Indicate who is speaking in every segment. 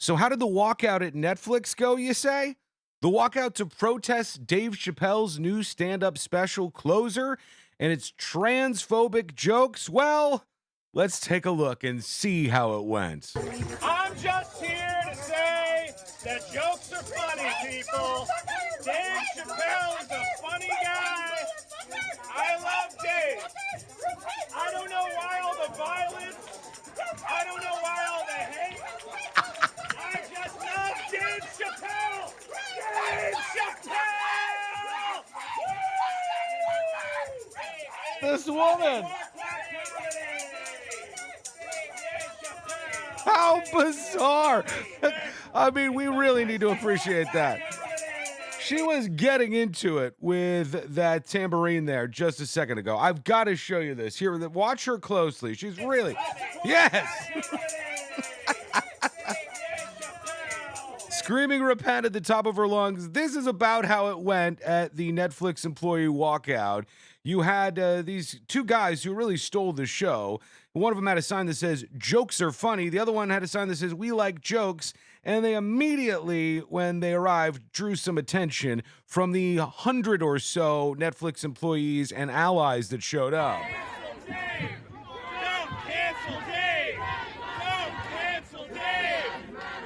Speaker 1: So, how did the walkout at Netflix go, you say? The walkout to protest Dave Chappelle's new stand up special Closer and its transphobic jokes? Well, let's take a look and see how it went.
Speaker 2: I'm just here to say that jokes are funny, people. Dave Chappelle is a funny guy. I love Dave. I don't know why all the violence. I don't know why all the hate. I just love Dave Chappelle. Dave Chappelle!
Speaker 1: This woman,
Speaker 2: Walkout comedy. Dave Chappelle.
Speaker 1: how bizarre. I mean, we really need to appreciate that. She was getting into it with that tambourine there just a second ago. I've got to show you this. Here, watch her closely. She's really, yes, screaming repent at the top of her lungs. This is about how it went at the Netflix employee walkout. You had these two guys who really stole the show. One of them had a sign that says, "Jokes are funny." The other one had a sign that says, "We like jokes." And they immediately, when they arrived, drew some attention from the 100 or so Netflix employees and allies that showed up.
Speaker 2: Dave! Don't cancel Dave! Don't cancel Dave!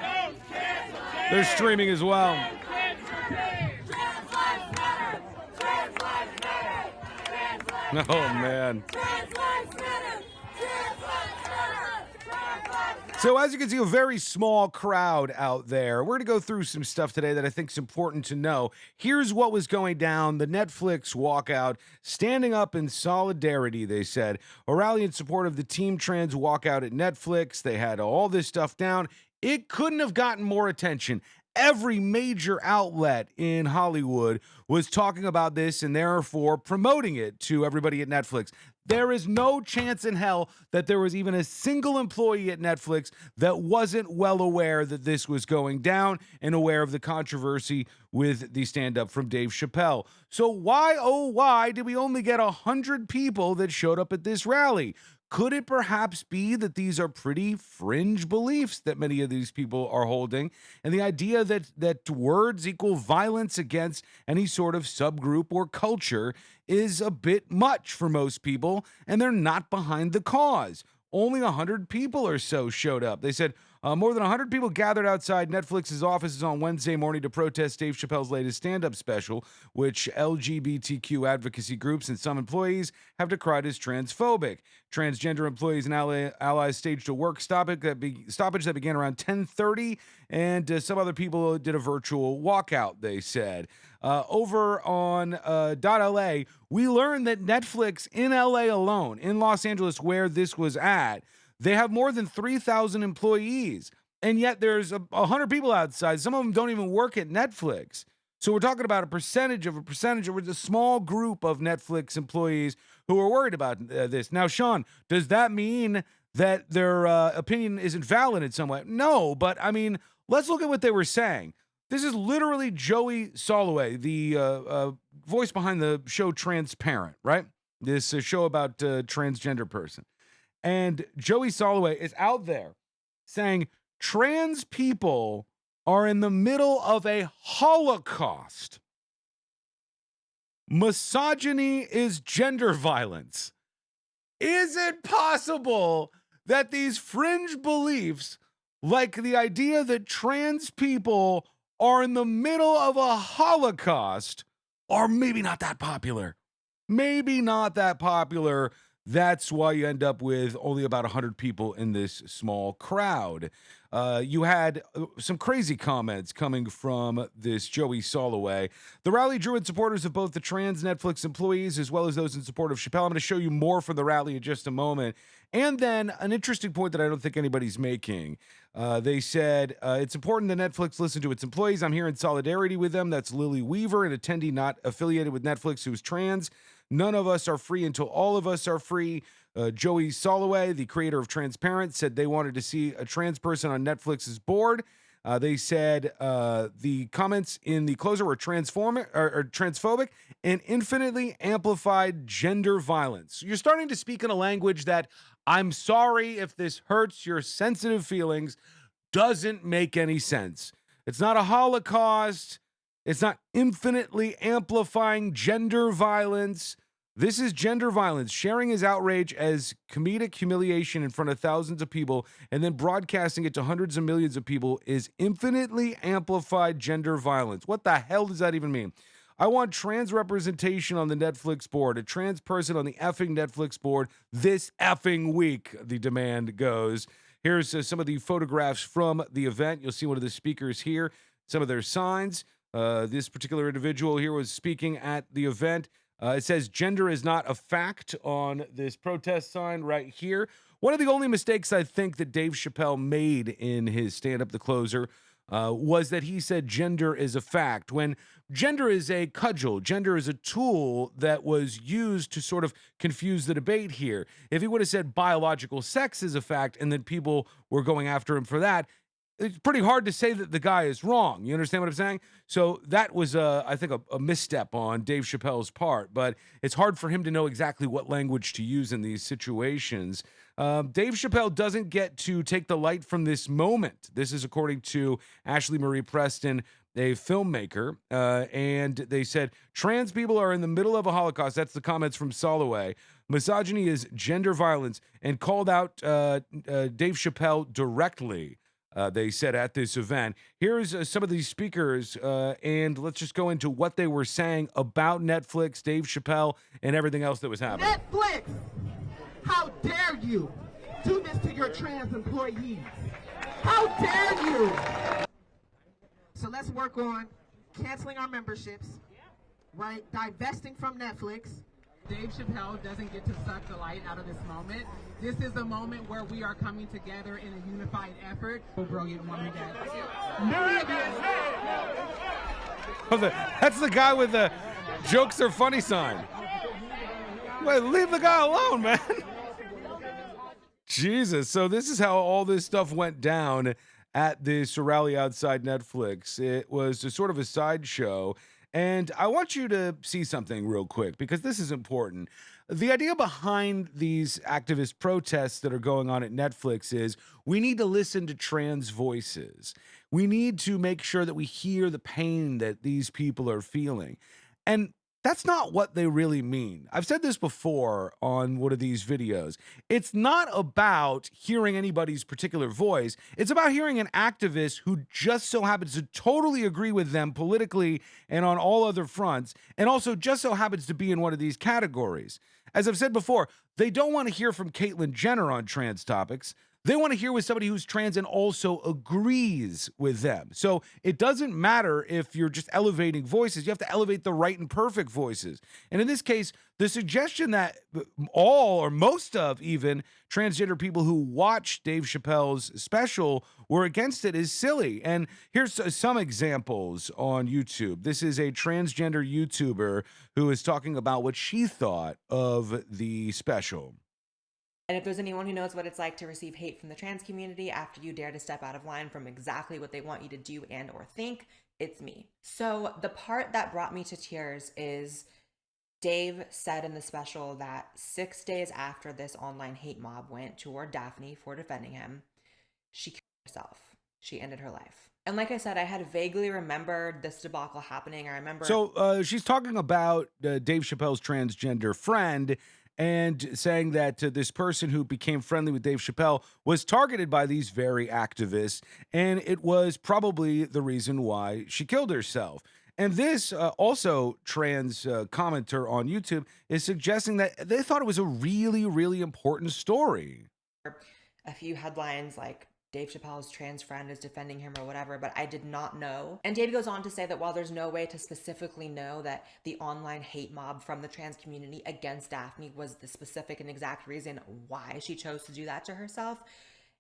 Speaker 2: Don't cancel Dave!
Speaker 1: They're streaming as well.
Speaker 2: Cancel Dave!
Speaker 3: Trans lives matter! Trans lives matter! Trans lives
Speaker 1: Oh, man.
Speaker 3: Trans lives matter! Trans lives matter! Trans lives matter!
Speaker 1: So as you can see, a very small crowd out there. We're going to go through some stuff today that I think is important to know. Here's what was going down. The Netflix walkout, standing up in solidarity, they said. A rally in support of the Team Trans walkout at Netflix. They had all this stuff down. It couldn't have gotten more attention. Every major outlet in Hollywood was talking about this and therefore promoting it to everybody at Netflix. There is no chance in hell that there was even a single employee at Netflix that wasn't well aware that this was going down and aware of the controversy with the stand-up from Dave Chappelle. So why, oh why, did we only get 100 people that showed up at this rally? Could it perhaps be that these are pretty fringe beliefs that many of these people are holding? And the idea that words equal violence against any sort of subgroup or culture is a bit much for most people, and they're not behind the cause. Only 100 people or so showed up. They said more than 100 people gathered outside Netflix's offices on Wednesday morning to protest Dave Chappelle's latest stand-up special, which LGBTQ advocacy groups and some employees have decried as transphobic. Transgender employees and allies staged a work stoppage that began around 10:30, and some other people did a virtual walkout, they said. Over on .LA, we learned that Netflix in LA alone, in Los Angeles, where this was at, they have more than 3,000 employees, and yet there's 100 people outside. Some of them don't even work at Netflix. So we're talking about a percentage of a small group of Netflix employees who are worried about this. Now, Sean, does that mean that their opinion isn't valid in some way? No, but I mean, let's look at what they were saying. This is literally Joey Soloway, the voice behind the show Transparent, right? This show about a transgender person. And Joey Soloway is out there saying trans people are in the middle of a holocaust. Misogyny is gender violence. Is it possible that these fringe beliefs, like the idea that trans people are in the middle of a holocaust, are maybe not that popular? Maybe not that popular. That's why you end up with only about 100 people in this small crowd. You had some crazy comments coming from this Joey Soloway. The rally drew in supporters of both the trans Netflix employees as well as those in support of Chappelle. I'm going to show you more from the rally in just a moment. And then an interesting point that I don't think anybody's making. They said, it's important that Netflix listen to its employees. I'm here in solidarity with them. That's Lily Weaver, an attendee not affiliated with Netflix who's trans. None of us are free until all of us are free. Joey Soloway, the creator of Transparent, said they wanted to see a trans person on Netflix's board. They said the comments in the closer were transphobic and infinitely amplified gender violence. You're starting to speak in a language that I'm sorry if this hurts your sensitive feelings. doesn't make any sense. It's not a Holocaust. It's not infinitely amplifying gender violence. This is gender violence, sharing his outrage as comedic humiliation in front of thousands of people and then broadcasting it to hundreds of millions of people is infinitely amplified gender violence. What the hell does that even mean? I want trans representation on the Netflix board, a trans person on the effing Netflix board this effing week, the demand goes. Here's some of the photographs from the event. You'll see one of the speakers here, some of their signs. This particular individual here was speaking at the event. It says gender is not a fact on this protest sign right here. One of the only mistakes I think that Dave Chappelle made in his stand-up The Closer was that he said gender is a fact, when gender is a cudgel. Gender is a tool that was used to sort of confuse the debate here. If he would have said biological sex is a fact and then people were going after him for that, it's pretty hard to say that the guy is wrong. You understand what I'm saying? So that was, I think, a misstep on Dave Chappelle's part, but it's hard for him to know exactly what language to use in these situations. Dave Chappelle doesn't get to take the light from this moment. This is according to Ashley Marie Preston, a filmmaker, and they said, trans people are in the middle of a Holocaust. That's the comments from Soloway. Misogyny is gender violence, and called out Dave Chappelle directly. They said at this event. Here's some of these speakers, and let's just go into what they were saying about Netflix, Dave Chappelle, and everything else that was happening.
Speaker 4: Netflix, how dare you do this to your trans employees? How dare you? So let's work on canceling our memberships, right? Divesting from Netflix.
Speaker 5: Dave Chappelle doesn't get to suck the light out of this moment. This is a moment where we are coming together in a unified effort. Brilliant woman
Speaker 1: That's the guy with the jokes are funny sign. Wait, leave the guy alone, man. Jesus. So this is how all this stuff went down at this rally outside Netflix. It was a sort of a sideshow. And I want you to see something real quick because this is important. The idea behind these activist protests that are going on at Netflix is we need to listen to trans voices. We need to make sure that we hear the pain that these people are feeling. And that's not what they really mean. I've said this before on one of these videos. It's not about hearing anybody's particular voice. It's about hearing an activist who just so happens to totally agree with them politically and on all other fronts, and also just so happens to be in one of these categories. As I've said before, they don't want to hear from Caitlyn Jenner on trans topics. They want to hear with somebody who's trans and also agrees with them. So it doesn't matter if you're just elevating voices. You have to elevate the right and perfect voices. And in this case, the suggestion that all or most of even transgender people who watch Dave Chappelle's special were against it is silly. And here's some examples on YouTube. This is a transgender YouTuber who is talking about what she thought of the special.
Speaker 6: And if there's anyone who knows what it's like to receive hate from the trans community after you dare to step out of line from exactly what they want you to do and or think, it's me. So the part that brought me to tears is Dave said in the special that 6 days after this online hate mob went toward Daphne for defending him, she killed herself. She ended her life. And like I said, I had vaguely remembered this debacle happening. I remember.
Speaker 1: So she's talking about Dave Chappelle's transgender friend and saying that this person who became friendly with Dave Chappelle was targeted by these very activists, and it was probably the reason why she killed herself. And this also trans commenter on YouTube is suggesting that they thought it was a really, really important story.
Speaker 6: A few headlines like Dave Chappelle's trans friend is defending him or whatever, but I did not know. And Dave goes on to say that while there's no way to specifically know that the online hate mob from the trans community against Daphne was the specific and exact reason why she chose to do that to herself,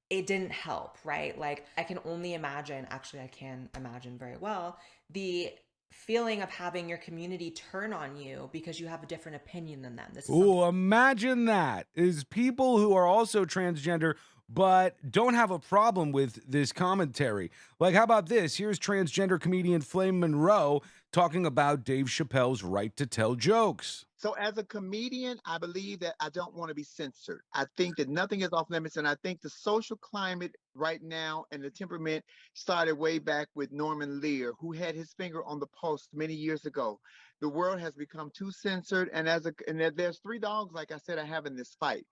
Speaker 6: it didn't help, right? Like, I can only imagine, actually I can imagine very well, the feeling of having your community turn on you because you have a different opinion than them.
Speaker 1: Ooh, imagine that. Is people who are also transgender but don't have a problem with this commentary. Like, how about this? Here's transgender comedian Flame Monroe talking about Dave Chappelle's right to tell jokes.
Speaker 7: So as a comedian, I believe that I don't want to be censored. I think that nothing is off limits. And I think the social climate right now and the temperament started way back with Norman Lear, who had his finger on the pulse many years ago. The world has become too censored. And there's three dogs, like I said, I have in this fight.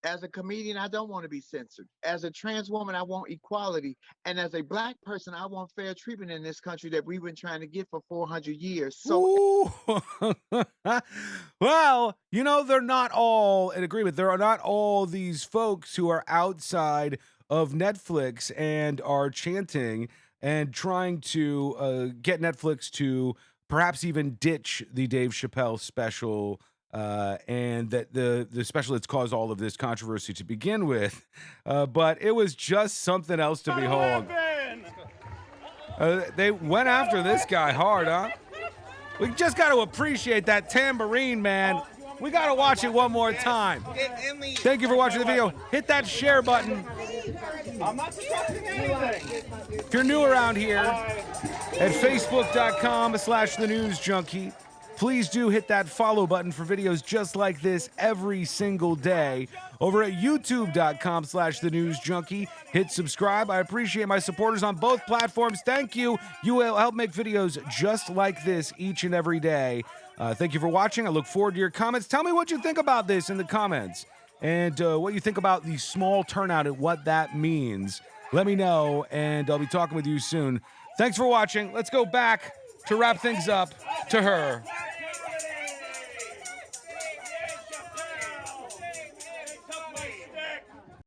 Speaker 7: As a comedian, I don't want to be censored. As a trans woman, I want equality. And as a Black person, I want fair treatment in this country that we've been trying to get for 400 years. So,
Speaker 1: well, they're not all in agreement. There are not all these folks who are outside of Netflix and are chanting and trying to get Netflix to perhaps even ditch the Dave Chappelle special, and that the special that's caused all of this controversy to begin with. But it was just something else to behold. They went after this guy hard, huh? We just got to appreciate that tambourine, man. We got to watch it one more time. Thank you for watching the video. Hit that share button.
Speaker 2: I'm not disrupting anything.
Speaker 1: If you're new around here at facebook.com/The News Junkie, please do hit that follow button for videos just like this every single day. Over at youtube.com/The News Junkie, hit subscribe. I appreciate my supporters on both platforms. Thank you. You will help make videos just like this each and every day. Thank you for watching. I look forward to your comments. Tell me what you think about this in the comments, and what you think about the small turnout and what that means. Let me know, and I'll be talking with you soon. Thanks for watching. Let's go back to wrap things up to her.